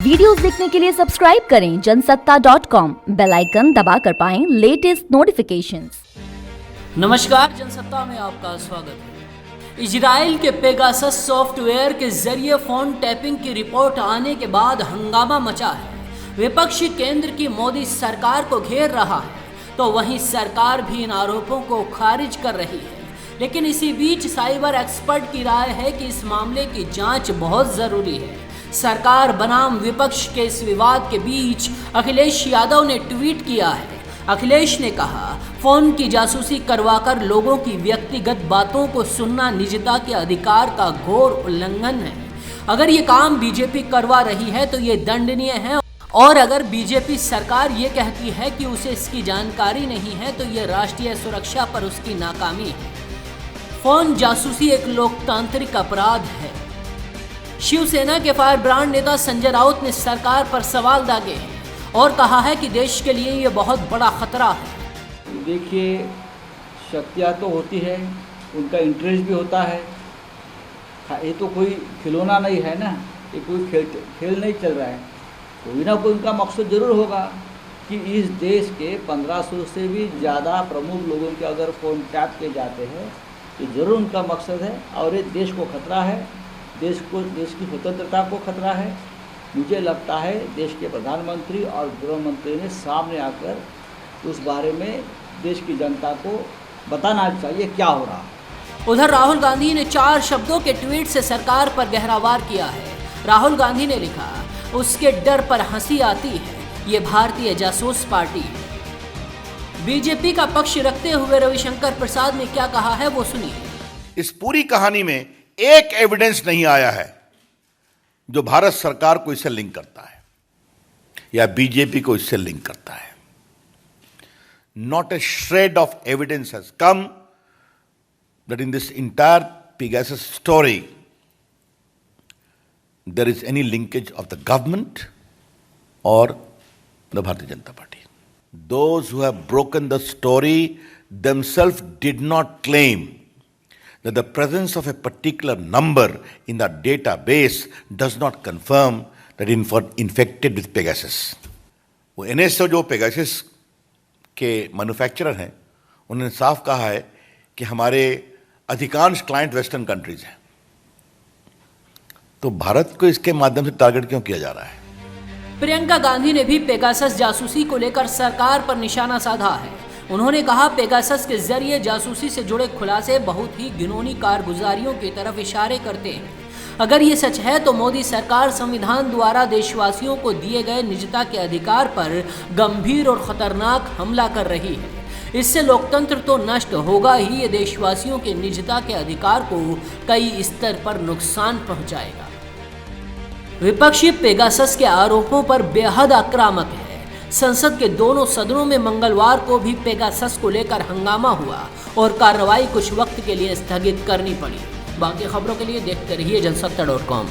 Videos देखने के लिए सब्सक्राइब करें जनसत्ता.com, बेल आइकन दबाकर पाएं लेटेस्ट नोटिफिकेशंस। नमस्कार, जनसत्ता में आपका स्वागत है। इजराइल के पेगासस सॉफ्टवेयर के जरिए फोन टैपिंग की रिपोर्ट आने के बाद हंगामा मचा है। विपक्षी केंद्र की मोदी सरकार को घेर रहा है तो वहीं सरकार भी इन आरोपों को खारिज कर रही है। लेकिन इसी बीच साइबर एक्सपर्ट की राय है कि इस मामले की जांच बहुत जरूरी है। सरकार बनाम विपक्ष के इस विवाद के बीच अखिलेश यादव ने ट्वीट किया है। अखिलेश ने कहा, फोन की जासूसी करवाकर लोगों की व्यक्तिगत बातों को सुनना निजता के अधिकार का घोर उल्लंघन है। अगर ये काम बीजेपी करवा रही है तो ये दंडनीय है, और अगर बीजेपी सरकार ये कहती है कि उसे इसकी जानकारी नहीं है तो ये राष्ट्रीय सुरक्षा पर उसकी नाकामी है। फोन जासूसी एक लोकतांत्रिक अपराध है। शिवसेना के फायर ब्रांड नेता संजय राउत ने सरकार पर सवाल दागे हैं और कहा है कि देश के लिए ये बहुत बड़ा खतरा है। देखिए, शक्तियाँ तो होती है, उनका इंटरेस्ट भी होता है। ये तो कोई खिलौना नहीं है ना, ये कोई खेल नहीं चल रहा है। कोई ना कोई उनका मकसद ज़रूर होगा कि इस देश के 1500 से भी ज़्यादा प्रमुख लोगों के अगर फ़ोन टैप किए जाते हैं तो ज़रूर उनका मकसद है, और ये देश को खतरा है, देश की स्वतंत्रता को खतरा है। मुझे लगता है देश के प्रधानमंत्री और गृह मंत्री ने सामने आकर उस बारे में देश की जनता को बताना चाहिए क्या हो रहा है। उधर राहुल गांधी ने 4 शब्दों के ट्वीट से सरकार पर गहरा वार किया है। राहुल गांधी ने लिखा, उसके डर पर हंसी आती है, ये भारतीय जासूस पार्टी है। बीजेपी का पक्ष रखते हुए रविशंकर प्रसाद ने क्या कहा है वो सुनिए। इस पूरी कहानी में एक एविडेंस नहीं आया है जो भारत सरकार को इससे लिंक करता है या बीजेपी को इससे लिंक करता है। Not a shred of evidence has come that in this entire Pegasus story there is any linkage of the government और the Bharatiya Janata Party. Those who have broken the story themselves did not claim that the presence of a particular number in the database does not confirm that infected with Pegasus. वो NSO जो Pegasus के manufacturer हैं, उन्होंने साफ कहा है कि हमारे अधिकांश क्लाइंट वेस्टर्न कंट्रीज हैं। तो भारत को इसके माध्यम से टारगेट क्यों किया जा रहा है? प्रियंका गांधी ने भी पेगासस जासूसी को लेकर सरकार पर निशाना साधा है। उन्होंने कहा, पेगासस के जरिए जासूसी से जुड़े खुलासे बहुत ही घिनौनी कारगुजारियों की तरफ इशारे करते हैं। अगर ये सच है तो मोदी सरकार संविधान द्वारा देशवासियों को दिए गए निजता के अधिकार पर गंभीर और खतरनाक हमला कर रही है। इससे लोकतंत्र तो नष्ट होगा ही, ये देशवासियों के निजता के अधिकार को कई स्तर पर नुकसान पहुंचाएगा। विपक्षी पेगासस के आरोपों पर बेहद आक्रामक है। संसद के दोनों सदनों में मंगलवार को भी पेगासस को लेकर हंगामा हुआ और कार्रवाई कुछ वक्त के लिए स्थगित करनी पड़ी। बाकी खबरों के लिए देखते रहिए जनसत्ता.com।